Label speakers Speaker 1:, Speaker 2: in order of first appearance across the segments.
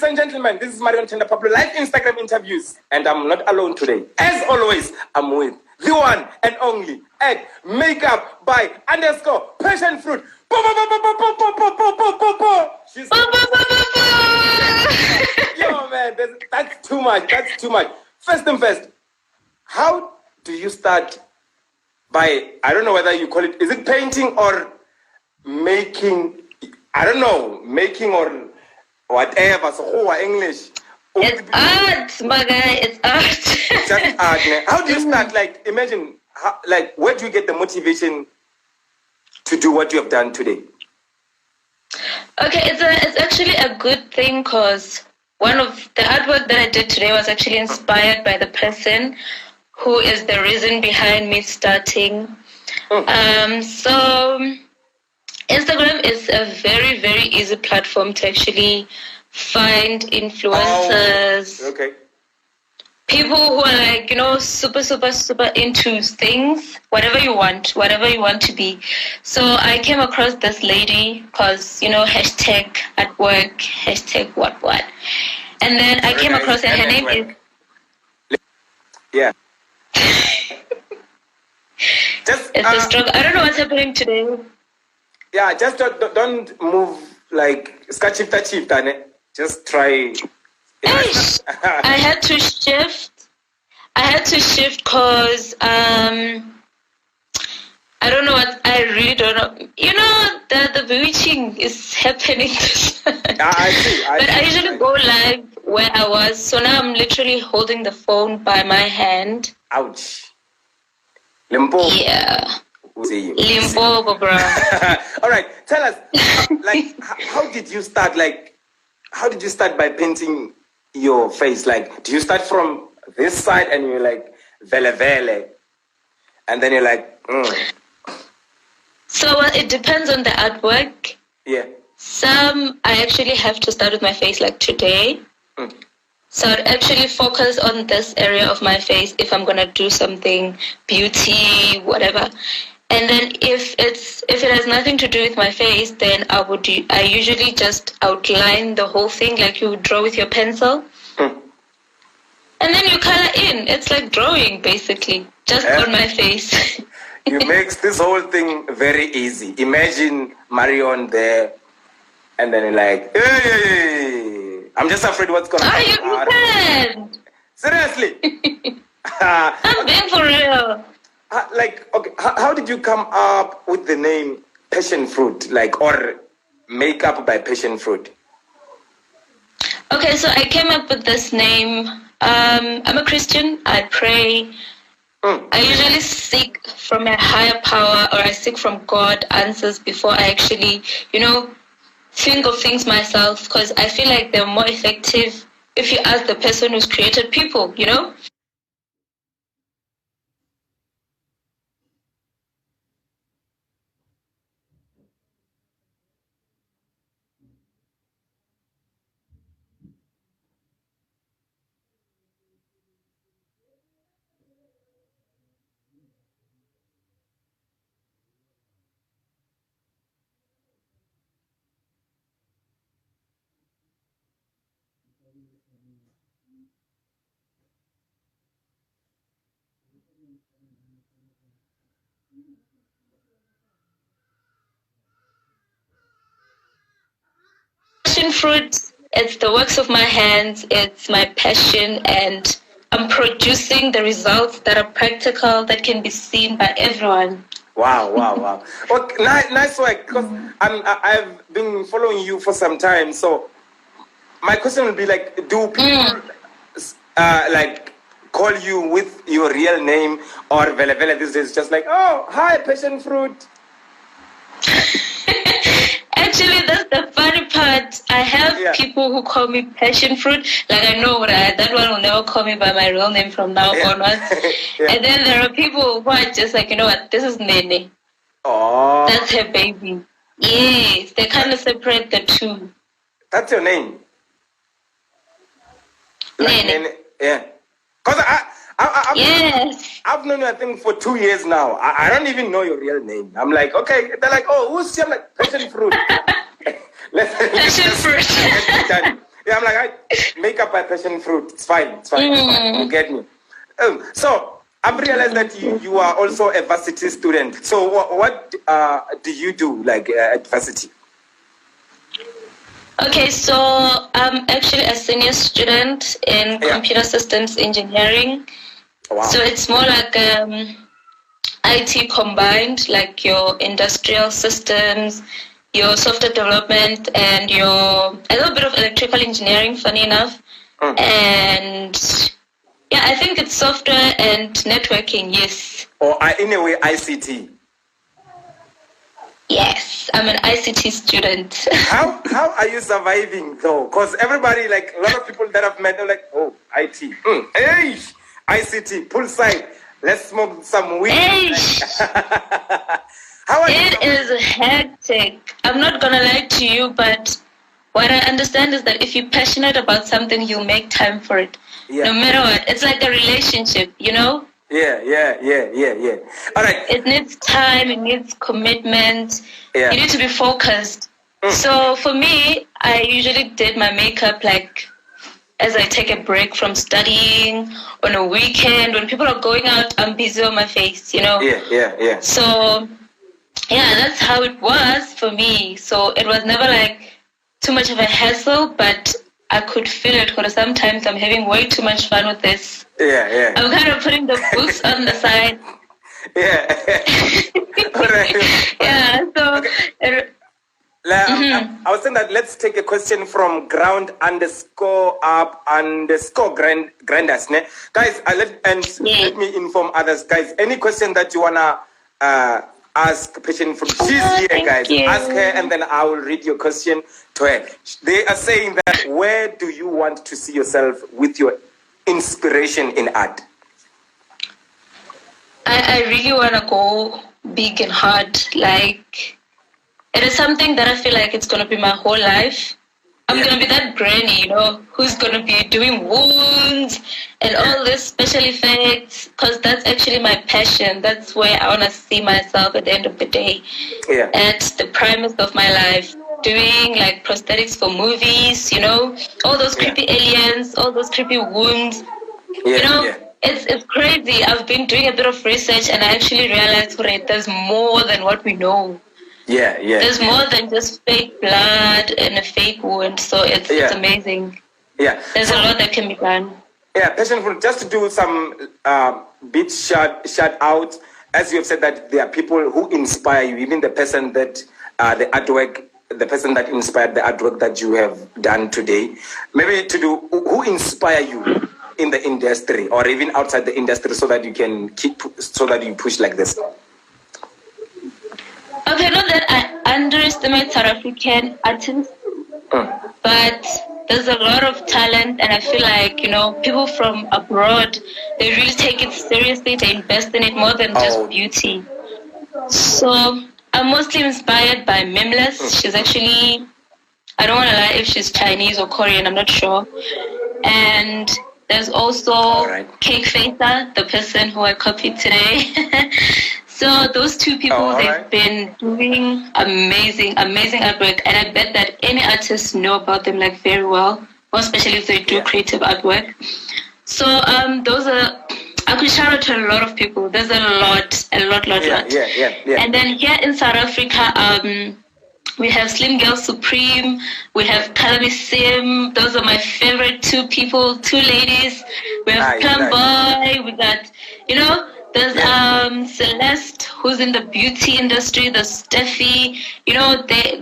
Speaker 1: Ladies and gentlemen, this is MarionTenderPablo-Live Instagram interviews, and I'm not alone today. As always, I'm with the one and only at Makeup by _Passion Fruit. She's yo man, that's too much. That's too much. First and first, how do you start by, I don't know whether you call it, is it painting or making, I don't know, making or whatever, so English.
Speaker 2: It's art, my guy, it's art.
Speaker 1: Just art, man. How do you start? Like, imagine, where do you get the motivation to do what you have done today?
Speaker 2: Okay, it's actually a good thing because one of the artwork that I did today was actually inspired by the person who is the reason behind me starting. So Instagram is a very, very easy platform to actually find influencers.
Speaker 1: Okay.
Speaker 2: People who are like, super, super, super into things, whatever you want to be. So I came across this lady because, hashtag at work, hashtag what. And then I came across her. Her name is...
Speaker 1: Yeah.
Speaker 2: It's a struggle. I don't know what's happening today.
Speaker 1: Yeah, just don't move like skachifta. Just try.
Speaker 2: I had to shift because I don't know what, I really don't know. The bewitching is happening.
Speaker 1: I see.
Speaker 2: But I usually go live where I was. So now I'm literally holding the phone by my hand.
Speaker 1: Ouch. Limpopo.
Speaker 2: Yeah. Limpopo, bro.
Speaker 1: All right. Tell us, how did you start? How did you start by painting your face? Do you start from this side and you're like, vele, and then you're like,
Speaker 2: So it depends on the artwork.
Speaker 1: Yeah.
Speaker 2: Some I actually have to start with my face like today. So I'd actually focus on this area of my face if I'm gonna do something beauty, whatever. And then if it has nothing to do with my face, then I usually just outline the whole thing like you would draw with your pencil. And then you color in. It's like drawing basically, just on my face.
Speaker 1: You makes this whole thing very easy. Imagine Marion there, and then you're like, hey, I'm just afraid what's gonna happen.
Speaker 2: Oh, you can.
Speaker 1: Seriously.
Speaker 2: I'm being for real.
Speaker 1: Okay, how did you come up with the name Passion Fruit, or Makeup by Passion Fruit?
Speaker 2: Okay, so I came up with this name. I'm a Christian. I pray. I usually seek from a higher power, or I seek from God answers before I actually, think of things myself, because I feel like they're more effective if you ask the person who's created people, Passion fruit, it's the works of my hands, it's my passion, and I'm producing the results that are practical, that can be seen by everyone.
Speaker 1: Wow. Okay, nice work, because I've been following you for some time, so my question would be do people call you with your real name, or vele these days just oh, hi, Passion Fruit?
Speaker 2: Actually, that's the funny part. I have people who call me Passion Fruit. I know that one will never call me by my real name from now onwards. And then there are people who are just you know what, this is Nene.
Speaker 1: Oh.
Speaker 2: That's her baby. Yes, they kind of separate the two.
Speaker 1: That's your name?
Speaker 2: Nene.
Speaker 1: Yeah. Because
Speaker 2: yes.
Speaker 1: I've known you, I think, for 2 years now. I don't even know your real name. I'm like, okay. They're like, oh, who's she? I'm like, Passion Fruit.
Speaker 2: Passion Fruit.
Speaker 1: Yeah, I'm like, makeup by passion fruit. It's fine. It's fine. It's fine. You get me? So I've realized that you are also a varsity student. So what do you do like at varsity?
Speaker 2: Okay, so I'm actually a senior student in computer systems engineering.
Speaker 1: Wow.
Speaker 2: So it's more like IT combined, like your industrial systems, your software development, and a little bit of electrical engineering, funny enough. And yeah, I think it's software and networking, yes.
Speaker 1: Or in a way, ICT.
Speaker 2: Yes, I'm an ICT student.
Speaker 1: How are you surviving though? Because everybody, like a lot of people that I've met, are like, oh, IT. Hey, ICT, poolside. Let's smoke some weed.
Speaker 2: Hey.
Speaker 1: How are you?
Speaker 2: It is hectic. I'm not going to lie to you, but what I understand is that if you're passionate about something, you'll make time for it.
Speaker 1: Yeah.
Speaker 2: No matter what. It's like a relationship, you know?
Speaker 1: Yeah. All right.
Speaker 2: It needs time, it needs commitment.
Speaker 1: Yeah.
Speaker 2: You need to be focused. So for me, I usually did my makeup like as I take a break from studying on a weekend. When people are going out, I'm busy on my face, you know?
Speaker 1: Yeah.
Speaker 2: So, yeah, that's how it was for me. So it was never like too much of a hassle, but I could feel it because sometimes I'm having way too much fun with this.
Speaker 1: Yeah.
Speaker 2: I'm kind of putting the books on the side.
Speaker 1: Yeah. All right.
Speaker 2: Yeah, so...
Speaker 1: Okay. I was saying that let's take a question from ground_up_granders. Guys, let me inform others. Guys, any question that you want to ask patient from she's here, guys.
Speaker 2: You.
Speaker 1: Ask her and then I will read your question to her. They are saying that where do you want to see yourself with your inspiration in art?
Speaker 2: I really want to go big and hard. Like... It is something that I feel like it's going to be my whole life. I'm going to be that granny, you know, who's going to be doing wounds and all this special effects, because that's actually my passion. That's where I want to see myself at the end of the day.
Speaker 1: Yeah.
Speaker 2: At the primus of my life, doing like prosthetics for movies, you know, all those creepy aliens, all those creepy wounds, you know. It's crazy. I've been doing a bit of research and I actually realized there's more than what we know.
Speaker 1: Yeah.
Speaker 2: There's more than just fake blood and a fake wound, so it's amazing.
Speaker 1: Yeah.
Speaker 2: There's a lot that can be done.
Speaker 1: Yeah, passion fruit. Just to do some bit shout out, as you have said that there are people who inspire you, even the person that the person that inspired the artwork that you have done today. Maybe to do who inspire you in the industry or even outside the industry, so that you can so that you push like this.
Speaker 2: Okay, not that I underestimate South African artists, but there's a lot of talent, and I feel like, you know, people from abroad, they really take it seriously, they invest in it more than just beauty. So I'm mostly inspired by Mimless. She's actually, I don't want to lie if she's Chinese or Korean, I'm not sure. And there's also Cake Facer, the person who I copied today. So those two people, they've been doing amazing artwork, and I bet that any artists know about them like very well, more especially if they do creative artwork. So those are, I could shout out to a lot of people. There's a lot.
Speaker 1: Yeah.
Speaker 2: And then here in South Africa, we have Slim Girl Supreme, we have Kalami Sim. Those are my favorite two ladies. We have Plum Boy, we got, you know, there's Celeste, who's in the beauty industry. There's Steffi. You know, they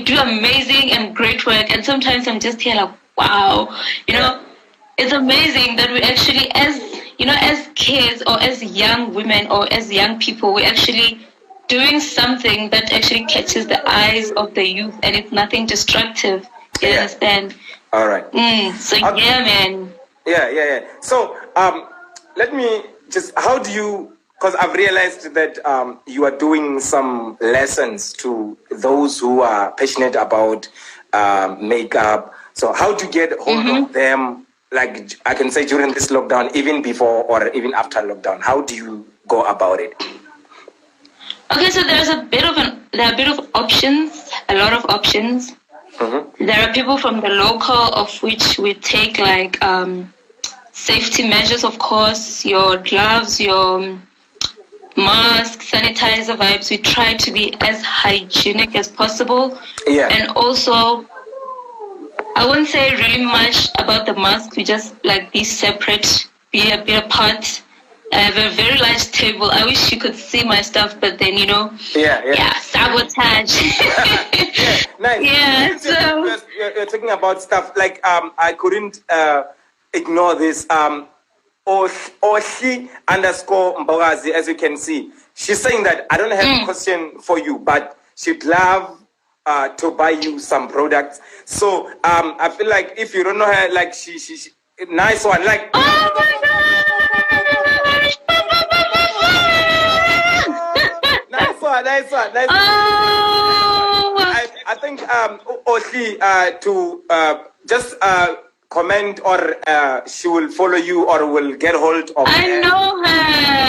Speaker 2: do amazing and great work. And sometimes I'm just here like, wow. You know, it's amazing that we actually, as kids or as young women or as young people, we're actually doing something that actually catches the eyes of the youth, and it's nothing destructive. You understand?
Speaker 1: All right.
Speaker 2: Yeah, man.
Speaker 1: Yeah. So let me just, how do you, because I've realized that you are doing some lessons to those who are passionate about makeup. So how do you get hold of them? Like I can say during this lockdown, even before or even after lockdown, how do you go about it?
Speaker 2: Okay, so there are a bit of options, a lot of options. There are people from the local, of which we take like safety measures, of course, your gloves, your mask, sanitizer vibes. We try to be as hygienic as possible.
Speaker 1: Yeah.
Speaker 2: And also, I wouldn't say really much about the mask. We just like be separate, be a bit apart. I have a very large table. I wish you could see my stuff, but then, yeah, sabotage.
Speaker 1: Yeah, nice.
Speaker 2: Yeah, so...
Speaker 1: You're talking about stuff like, I couldn't ignore this. Oshi underscore Mbogazi, as you can see. She's saying that I don't have a question for you, but she'd love to buy you some products. So I feel like if you don't know her, like she nice one. Like,
Speaker 2: oh my God!
Speaker 1: Nice one.
Speaker 2: Oh.
Speaker 1: I think Oshi to just comment, or she will follow you or will get hold of
Speaker 2: I
Speaker 1: her.
Speaker 2: know her.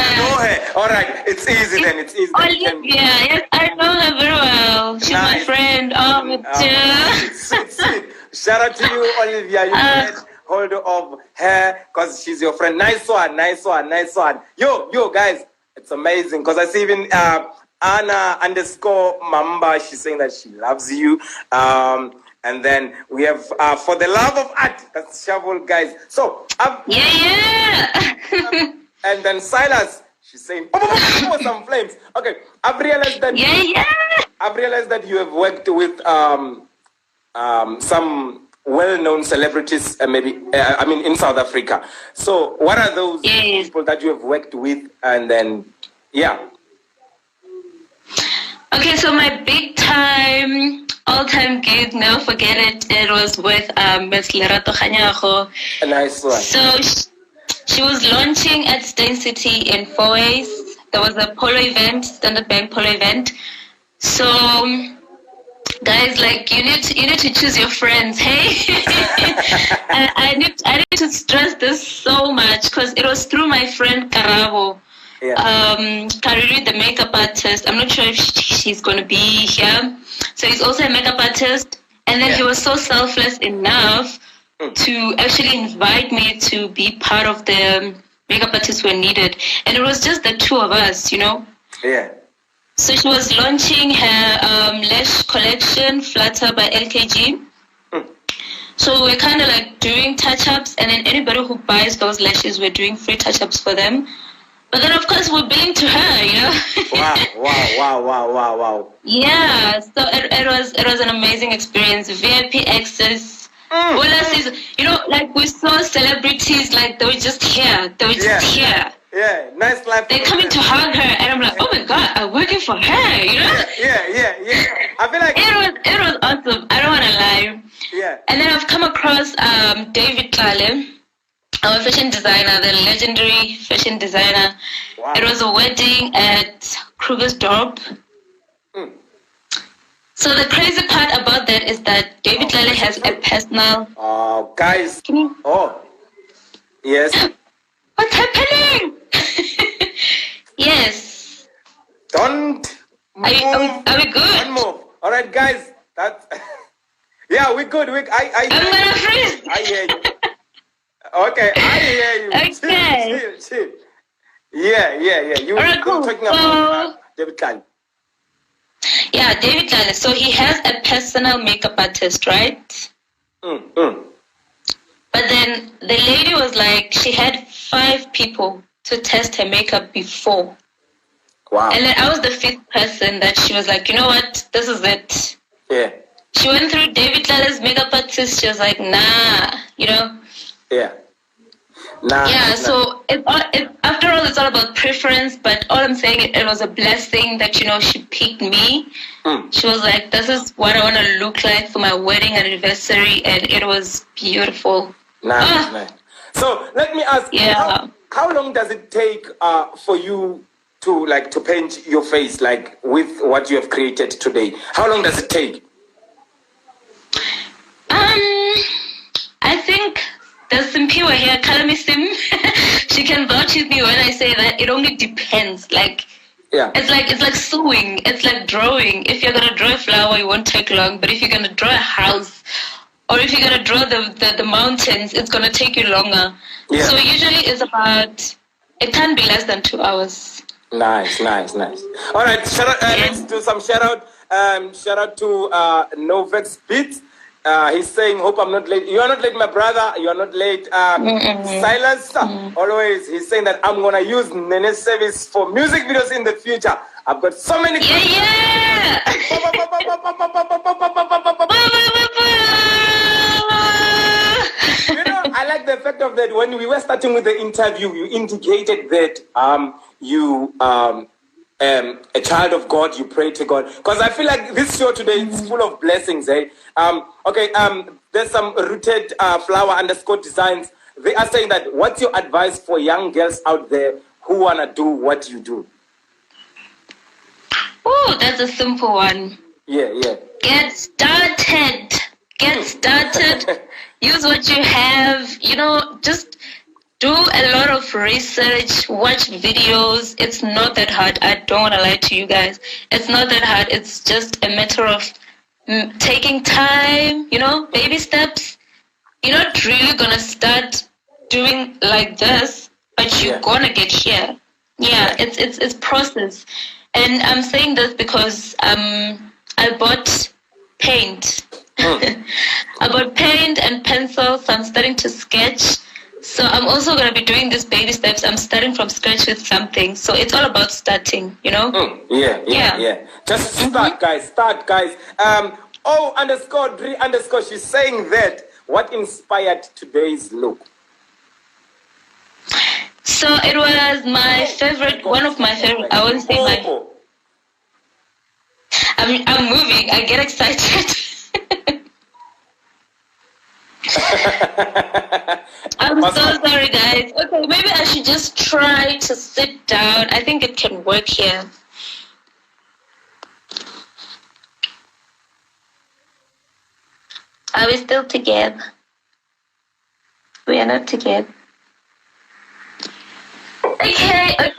Speaker 1: You know her. All right. It's easy then. It's easy.
Speaker 2: Olivia. Yes, I know her very well. She's my friend.
Speaker 1: Sweet. Shout out to you, Olivia. You get hold of her because she's your friend. Nice one. Yo, guys. It's amazing because I see even Anna underscore Mamba. She's saying that she loves you. And then we have for the love of art. That's Shovel, guys. So
Speaker 2: yeah.
Speaker 1: And then Silas. She's saying some flames. Okay, I've realized that.
Speaker 2: Yeah.
Speaker 1: I've realized that you have worked with some well-known celebrities, maybe in South Africa. So, what are those people that you have worked with? And then, yeah.
Speaker 2: Okay, so my big time, all-time gig, never forget it. It was with Ms. Lerato Kganyago.
Speaker 1: A nice one.
Speaker 2: So she was launching at Stain City in 4 ways. There was a polo event, Standard Bank polo event. So, guys, like you need to choose your friends, hey? I need to stress this so much because it was through my friend Karabo.
Speaker 1: Yeah.
Speaker 2: Kariri, the makeup artist. I'm not sure if she's going to be here. So he's also a makeup artist. And then he was so selfless enough to actually invite me to be part of the makeup artists when needed. And it was just the two of us,
Speaker 1: Yeah.
Speaker 2: So she was launching her lash collection, Flutter by LKG. So we're kind of like doing touch-ups. And then anybody who buys those lashes, we're doing free touch-ups for them. But then, of course, we're billing to her,
Speaker 1: Wow.
Speaker 2: Yeah, so it was an amazing experience. VIP access. Like we saw celebrities, like they were just here.
Speaker 1: Yeah, nice life.
Speaker 2: They're coming to hug her, and I'm like, oh my God, I'm working for her,
Speaker 1: Yeah. I feel like
Speaker 2: it was awesome. I don't want to lie.
Speaker 1: Yeah.
Speaker 2: And then I've come across David Tlale, our fashion designer, the legendary fashion designer.
Speaker 1: Wow.
Speaker 2: It was a wedding at Krugersdorp. So the crazy part about that is that David Tlale has a personal...
Speaker 1: Oh, guys. Yes.
Speaker 2: What's happening? Yes.
Speaker 1: Don't move.
Speaker 2: Are we good?
Speaker 1: Don't move. All right, guys. Yeah, we're good. I'm
Speaker 2: gonna freeze.
Speaker 1: I hear you. Okay, I hear you.
Speaker 2: Okay.
Speaker 1: Chill. Yeah. You were talking about David Tlale.
Speaker 2: Yeah, David Tlale. So he has a personal makeup artist, right? But then the lady was like, she had 5 people to test her makeup before.
Speaker 1: Wow.
Speaker 2: And then I was the 5th person that she was like, you know what? This is it.
Speaker 1: Yeah.
Speaker 2: She went through David Tlale's makeup artist. She was like, nah,
Speaker 1: Yeah.
Speaker 2: So after all, it's all about preference. But all I'm saying, it was a blessing that she picked me. She was like, "This is what I want to look like for my wedding anniversary," and it was beautiful.
Speaker 1: Nice. So let me ask, how long does it take for you to paint your face, like with what you have created today? How long does it take?
Speaker 2: I think there's some people here, Kalami Sim. She can vouch with me when I say that it only depends. Like,
Speaker 1: Yeah.
Speaker 2: It's like sewing. It's like drawing. If you're gonna draw a flower, it won't take long. But if you're gonna draw a house, or if you're gonna draw the mountains, it's gonna take you longer.
Speaker 1: Yeah.
Speaker 2: So usually it's about. It can't be less than 2 hours.
Speaker 1: Nice. All right, let's do some shout out. Shout out to Novex Beats. He's saying, hope I'm not late. You are not late, my brother. You are not late. Silas, always. He's saying that I'm going to use Nene's service for music videos in the future. I've got so many.
Speaker 2: Yeah.
Speaker 1: You know, I like the fact of that when we were starting with the interview, you indicated that you a child of God, you pray to God. Because I feel like this show today is full of blessings, eh? There's some rooted flower _ designs. They are saying that what's your advice for young girls out there who want to do what you do?
Speaker 2: Oh, that's a simple one.
Speaker 1: Yeah.
Speaker 2: Get started. Use what you have. You know, just do a lot of research, watch videos. It's not that hard. I don't want to lie to you guys. It's not that hard. It's just a matter of taking time, you know, baby steps. You're not really going to start doing like this, but you're going to get here. Yeah, it's process. And I'm saying this because I bought paint. I bought paint and pencils. So I'm starting to sketch. So I'm also going to be doing these baby steps. I'm starting from scratch with something. So it's all about starting, you know?
Speaker 1: Yeah. Just start, guys. Start, guys. _3_ she's saying that. What inspired today's look?
Speaker 2: So it was my favorite, one of my favorite. I won't say my. I'm moving. I get excited. I'm so sorry, guys. Okay, maybe I should just try to sit down. I think it can work here. Are we still together? We are not together. Okay. Yeah,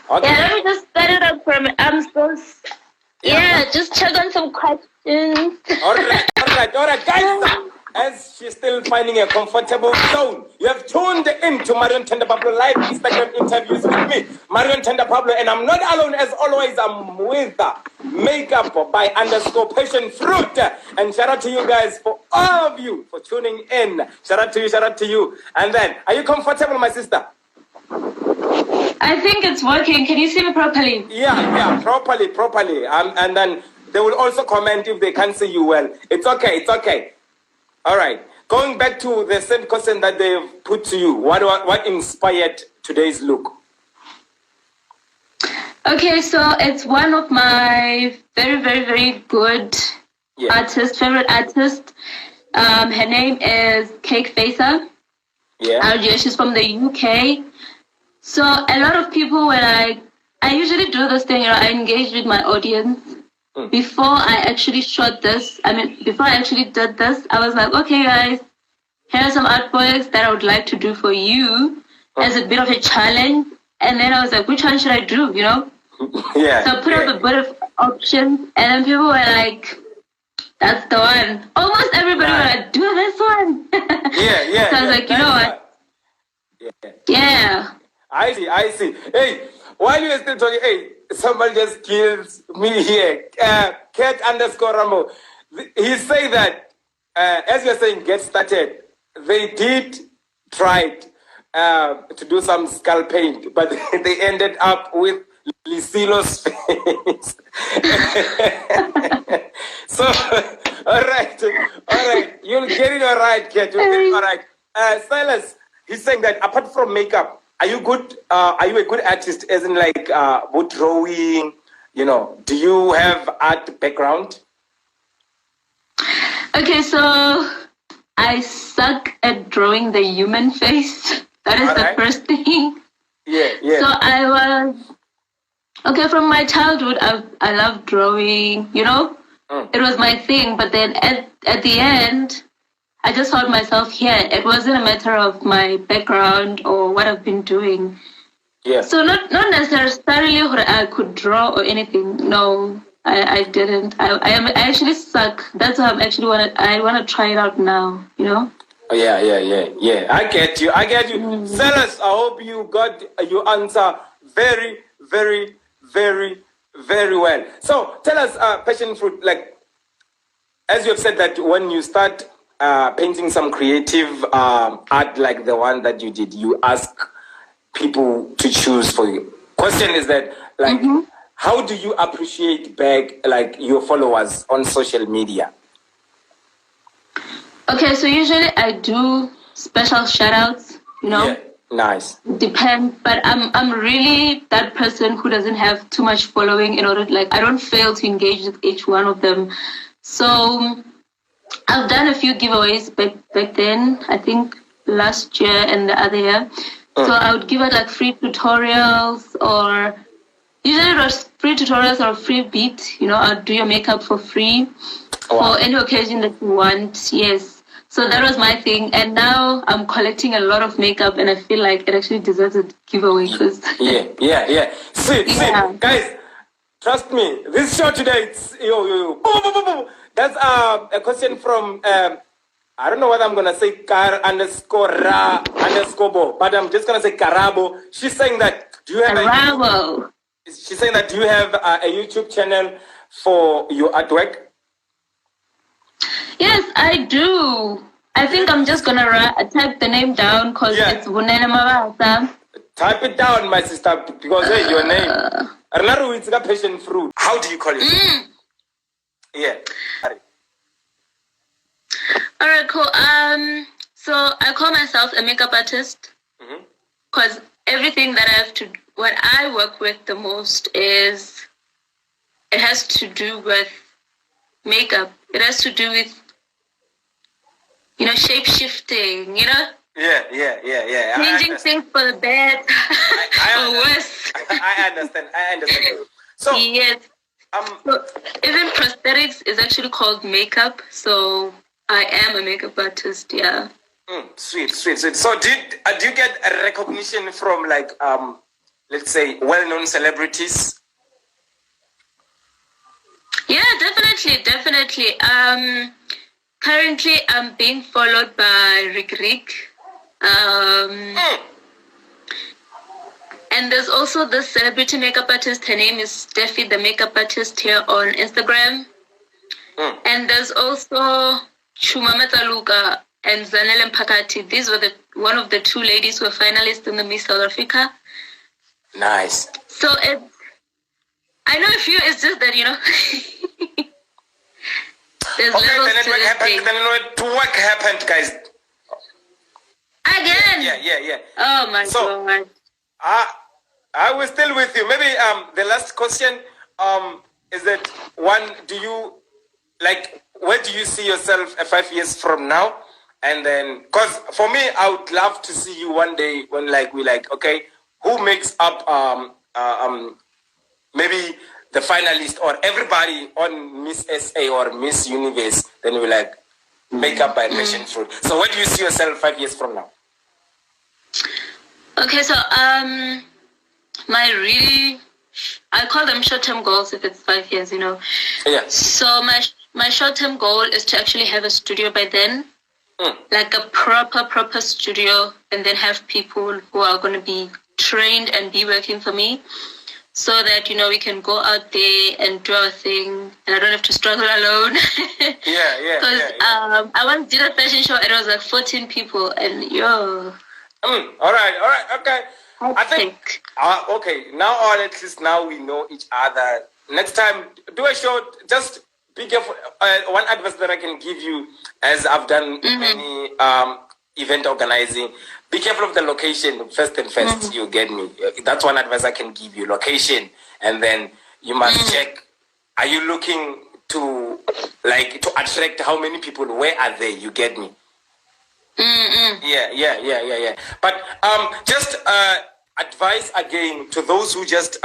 Speaker 2: let me just set it up for me. I'm so... Yeah, just check on some questions.
Speaker 1: All right, guys. As she's still finding a comfortable zone, you have tuned in to MarionTenderPablo-Live Instagram interviews with me, MarionTenderPablo, and I'm not alone. As always, I'm with Makeup by _Passion Fruit. And shout out to you guys, for all of you, for tuning in. Shout out to you. And then, are you comfortable, my sister?
Speaker 2: I think it's working. Can you see me properly?
Speaker 1: Yeah, properly. And then they will also comment if they can't see you well. It's okay. All right. Going back to the same question that they've put to you, what inspired today's look?
Speaker 2: Okay, so it's one of my very, very, very good favorite artists. Her name is Cake Facer.
Speaker 1: Yeah.
Speaker 2: She's from the UK. So a lot of people, when I usually do this thing, I engage with my audience. Before I actually before I actually did this, I was like, okay, guys, here are some artworks that I would like to do for you as a bit of a challenge. And then I was like, which one should I do, you know?
Speaker 1: Yeah.
Speaker 2: So I put up a bit of options, and then people were like, that's the one. Almost everybody was like, do this one.
Speaker 1: Yeah.
Speaker 2: So I was like, you know what? Yeah.
Speaker 1: I see. Hey, while you are still talking, hey, somebody just kills me here. Cat _Rambo. He's saying that, as you're saying, get started. They did try to do some skull paint, but they ended up with Lisilo's face. So, all right. You'll get it all right, Kat. You'll get it all right. Silas, he's saying that apart from makeup, are you good? Are you a good artist? As in, like, with drawing? You know, do you have art background?
Speaker 2: Okay, so I suck at drawing the human face. That is the first thing.
Speaker 1: Yeah.
Speaker 2: So I was from my childhood. I love drawing. You know, it was my thing. But then at the end, I just found myself here. It wasn't a matter of my background or what I've been doing.
Speaker 1: Yeah.
Speaker 2: So not necessarily I could draw or anything. No, I didn't. I actually suck. That's why I wanna try it out now. You know.
Speaker 1: Oh, yeah. I get you. Fellas, I hope you got your answer very, very, very, very well. So tell us, passion fruit, like, as you have said that when you start painting some creative art like the one that you did, you ask people to choose for you. Question is that, like, how do you appreciate back, like, your followers on social media?
Speaker 2: Okay, so usually I do special shout-outs, you know.
Speaker 1: Yeah, nice.
Speaker 2: Depends, but I'm really that person who doesn't have too much following in order to, like, I don't fail to engage with each one of them. So I've done a few giveaways back then, I think last year and the other year. So I would give out like free tutorials, or usually it was free tutorials or a free beat, you know, I'll do your makeup for free for any occasion that you want. Yes. So that was my thing. And now I'm collecting a lot of makeup and I feel like it actually deserves a giveaway.
Speaker 1: Yeah. See, guys, trust me, this show today, it's yo. That's a question from I don't know whether I'm gonna say _ra_bo, but I'm just gonna say Karabo. She's saying that do you have She's saying that do you have a YouTube channel for your artwork?
Speaker 2: Yes, I do. I think I'm just gonna type the name down because it's Vunene Mabasa.
Speaker 1: Type it down, my sister, because hey, your name. It's got passion fruit. How do you call it? Yeah.
Speaker 2: All right, cool. So I call myself a makeup artist because everything that what I work with the most it has to do with makeup. It has to do with, you know, shape shifting, you know?
Speaker 1: Yeah.
Speaker 2: Changing things for the bad or worse.
Speaker 1: I understand. So,
Speaker 2: yes. So even prosthetics is actually called makeup. So I am a makeup artist, yeah.
Speaker 1: Sweet. So do you get a recognition from, like, let's say, well-known celebrities?
Speaker 2: Yeah, definitely. Currently I'm being followed by Rick. And there's also this celebrity makeup artist. Her name is Steffi, the makeup artist, here on Instagram. And there's also Chumamata Luka and Zanele Mpakati. These were one of the two ladies who were finalists in the Miss South Africa.
Speaker 1: Nice.
Speaker 2: So I know a few. It's just that, you know, there's levels to this thing.
Speaker 1: Then what happened, guys?
Speaker 2: Again.
Speaker 1: Yeah.
Speaker 2: Oh my God.
Speaker 1: I was still with you. Maybe the last question is that one, do you, like, where do you see yourself 5 years from now? And then, because for me, I would love to see you one day when, like, we like, okay, who makes up maybe the finalist or everybody on Miss SA or Miss Universe, then we like make up by passion fruit. So where do you see yourself 5 years from now?
Speaker 2: Okay, so I call them short-term goals if it's 5 years, you know.
Speaker 1: Yeah.
Speaker 2: So my short-term goal is to actually have a studio by then, like a proper studio, and then have people who are going to be trained and be working for me, so that, you know, we can go out there and do our thing, and I don't have to struggle alone.
Speaker 1: Yeah.
Speaker 2: Because I once did a fashion show, and it was like 14 people, and yo.
Speaker 1: All right, okay. I think okay, now, or at least now we know each other. Next time, do a show. Just be careful. One advice that I can give you, as I've done many event organizing, be careful of the location first. You get me? That's one advice I can give you. Location, and then you must check. Are you looking to attract how many people? Where are they? You get me? Yeah. But just advice again to those who just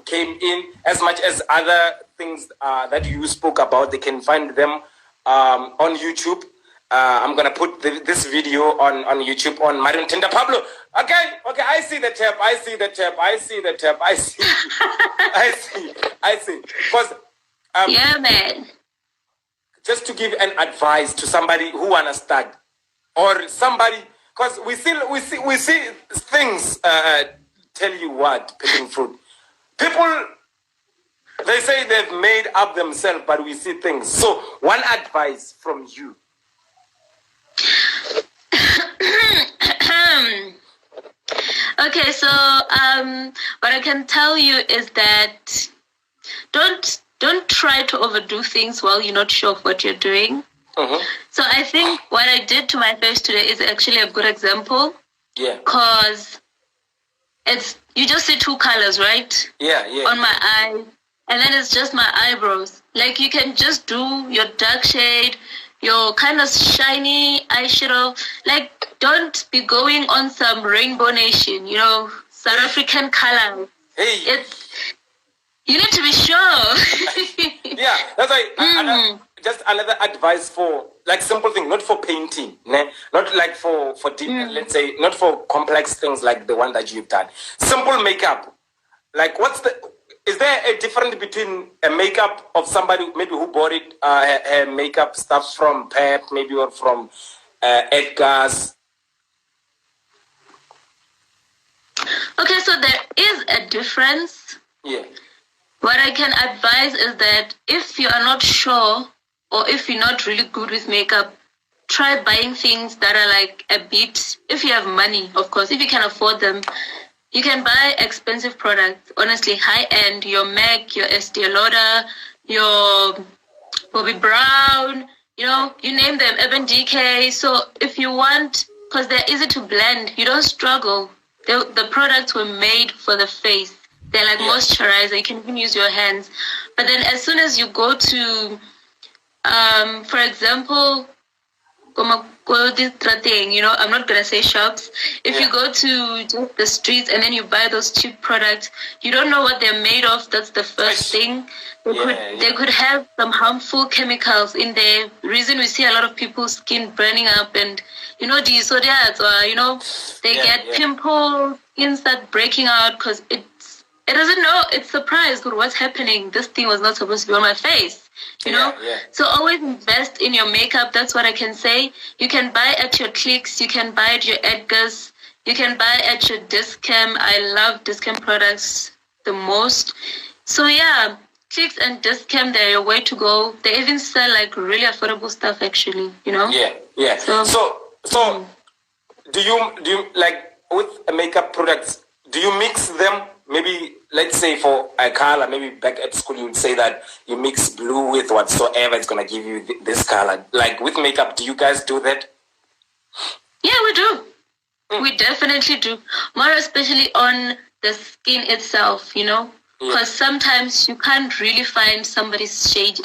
Speaker 1: came in, as much as other things that you spoke about, they can find them on YouTube. I'm gonna put this video on YouTube on MarionTenderPablo. Okay, I see the tab. I see. Because
Speaker 2: yeah, man.
Speaker 1: Just to give an advice to somebody who wanna start, or somebody, because we see things. Tell you what, picking fruit. People, they say they've made up themselves, but we see things. So, one advice from you.
Speaker 2: Okay, so what I can tell you is that don't try to overdo things while you're not sure of what you're doing. So I think what I did to my face today is actually a good example.
Speaker 1: Yeah.
Speaker 2: Because you just see two colors, right?
Speaker 1: Yeah.
Speaker 2: On my eyes, and then it's just my eyebrows. Like, you can just do your dark shade, your kind of shiny eyeshadow. Like, don't be going on some Rainbow Nation, South African color.
Speaker 1: Hey.
Speaker 2: You need to be sure.
Speaker 1: Yeah, that's why. Just another advice for, like, simple thing, not for painting, not like for deep, let's say, not for complex things like the one that you've done. Simple makeup. Like, is there a difference between a makeup of somebody maybe who bought it, her makeup stuff from Pep, maybe, or from Edgar's?
Speaker 2: Okay, so there is a difference.
Speaker 1: Yeah.
Speaker 2: What I can advise is that if you are not sure, or if you're not really good with makeup, try buying things that are like a bit, if you have money, of course, if you can afford them, you can buy expensive products, honestly, high-end, your MAC, your Estee Lauder, your Bobbi Brown, you name them, Urban Decay. So if you want, because they're easy to blend, you don't struggle. The products were made for the face. They're like moisturizer. You can even use your hands. But then as soon as you go to, for example, I'm not going to say shops. If you go to the streets and then you buy those cheap products, you don't know what they're made of. That's the first thing. They could have some harmful chemicals in there. The reason we see a lot of people's skin burning up and, they get pimples, skin start breaking out because it doesn't know. It's surprised with what's happening. This thing was not supposed to be on my face, So always invest in your makeup. That's what I can say. You can buy at your Clicks. You can buy at your Edgar's. You can buy at your Discam. I love Discam products the most. So yeah, Clicks and Discam, they're your way to go. They even sell like really affordable stuff actually,
Speaker 1: Yeah. So do you like with makeup products, do you mix them? Maybe, let's say for a color, maybe back at school you would say that you mix blue with whatsoever, it's going to give you this color. Like with makeup, do you guys do that?
Speaker 2: Yeah, we do. We definitely do. More especially on the skin itself, Because sometimes you can't really find somebody's shade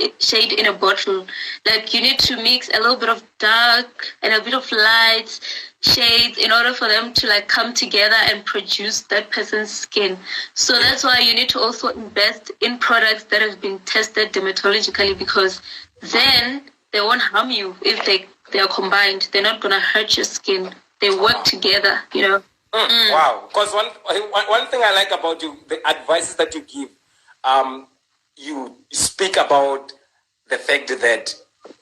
Speaker 2: in a bottle. Like, you need to mix a little bit of dark and a bit of light shades in order for them to like come together and produce that person's skin. So that's why you need to also invest in products that have been tested dermatologically, because then they won't harm you if they are combined. They're not going to hurt your skin. They work together,
Speaker 1: Wow. Because one thing I like about you, the advices that you give, you speak about the fact that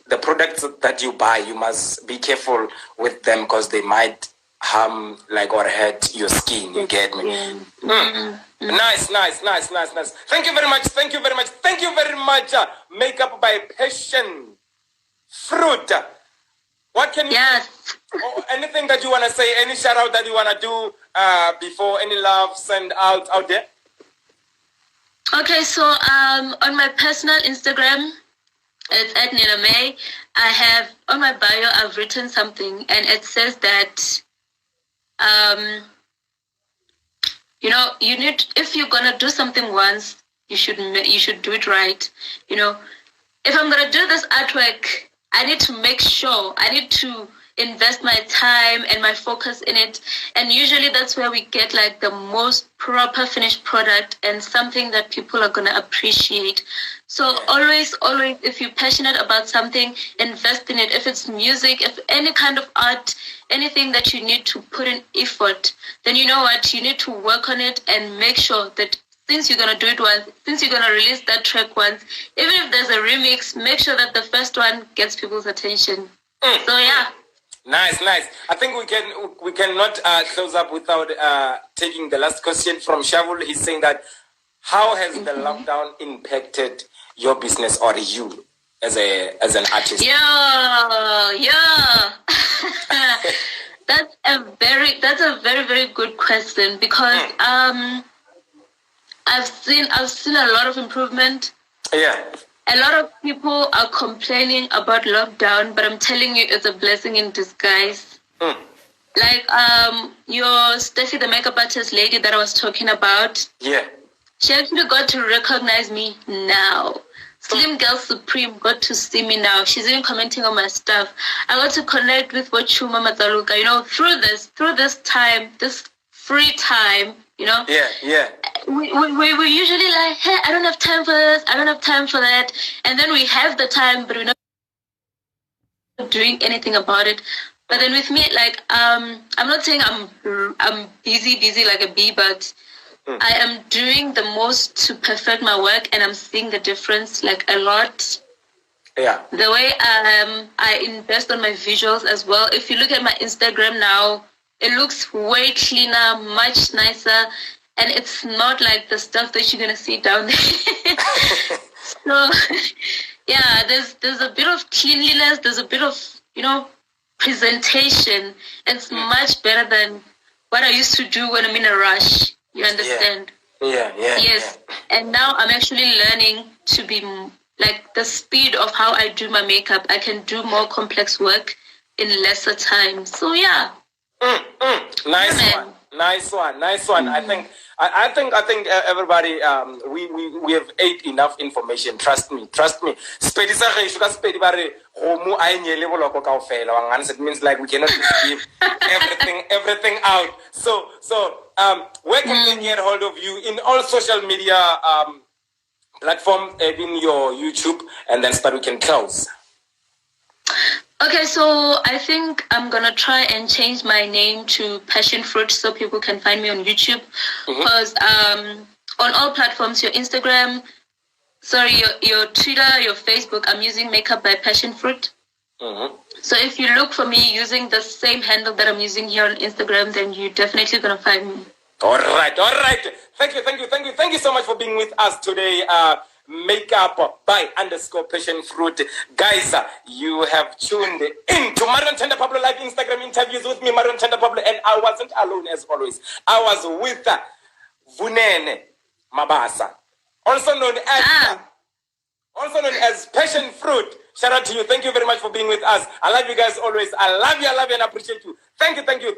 Speaker 1: the products that you buy, you must be careful with them because they might harm or hurt your skin. You get me? Nice. Thank you very much. Makeup by Passion Fruit. What can you anything that you want to say, any shout out that you want to do before any love send out there?
Speaker 2: Okay, so on my personal Instagram, it's at Nina May. I have on my bio, I've written something, and it says that you need, if you're gonna do something once, you should do it right. If I'm gonna do this artwork, I need to make sure, I need to invest my time and my focus in it. And usually that's where we get like the most proper finished product and something that people are going to appreciate. So always, if you're passionate about something, invest in it. If it's music, if any kind of art, anything that you need to put in effort, then you know what? You need to work on it and make sure that since you're going to do it once, since you're going to release that track once, even if there's a remix, make sure that the first one gets people's attention. So yeah.
Speaker 1: Nice. I think we cannot close up without taking the last question from Shavul. He's saying that how has the lockdown impacted your business or you as an artist?
Speaker 2: Yeah. That's a very, very good question because I've seen a lot of improvement.
Speaker 1: Yeah.
Speaker 2: A lot of people are complaining about lockdown, but I'm telling you, it's a blessing in disguise. Like your Steffi, the makeup artist lady that I was talking about.
Speaker 1: Yeah.
Speaker 2: She actually got to recognize me now. Slim Girl Supreme got to see me now. She's even commenting on my stuff. I got to connect with Wachuma Mataluka, through this time, this free time,
Speaker 1: Yeah.
Speaker 2: We usually like, hey, I don't have time for this, I don't have time for that. And then we have the time, but we're not doing anything about it. But then with me, like, I'm not saying I'm busy like a bee, but I am doing the most to perfect my work, and I'm seeing the difference, like, a lot.
Speaker 1: Yeah.
Speaker 2: The way I invest on my visuals as well. If you look at my Instagram now, it looks way cleaner, much nicer, and it's not like the stuff that you're gonna see down there. So, yeah, there's a bit of cleanliness, there's a bit of presentation. It's much better than what I used to do when I'm in a rush. You understand?
Speaker 1: Yeah.
Speaker 2: Yes. And now I'm actually learning to be like the speed of how I do my makeup. I can do more complex work in lesser time. So yeah.
Speaker 1: Nice one. I think everybody we have ate enough information. Trust me. Spedi sa ge shuka spedi bare go mu a nyele boloko kaofela wa ngana. It means like we cannot give everything out. So where can we get hold of you in all social media platform, in your YouTube, and then start we can close.
Speaker 2: Okay, so I think I'm gonna try and change my name to Passion Fruit so people can find me on YouTube. Because on all platforms, your Instagram, your Twitter, your Facebook, I'm using Makeup by Passion Fruit. So if you look for me using the same handle that I'm using here on Instagram, then you're definitely gonna find me.
Speaker 1: All right. Thank you so much for being with us today. Makeup by _Passion Fruit. Guys, you have tuned in to MarionTenderPablo-Live Instagram interviews with me, MarionTenderPablo, and I wasn't alone as always. I was with Vunene Mabasa, also known as Passion Fruit. Shout out to you. Thank you very much for being with us. I love you guys always. I love you and I appreciate you. Thank you.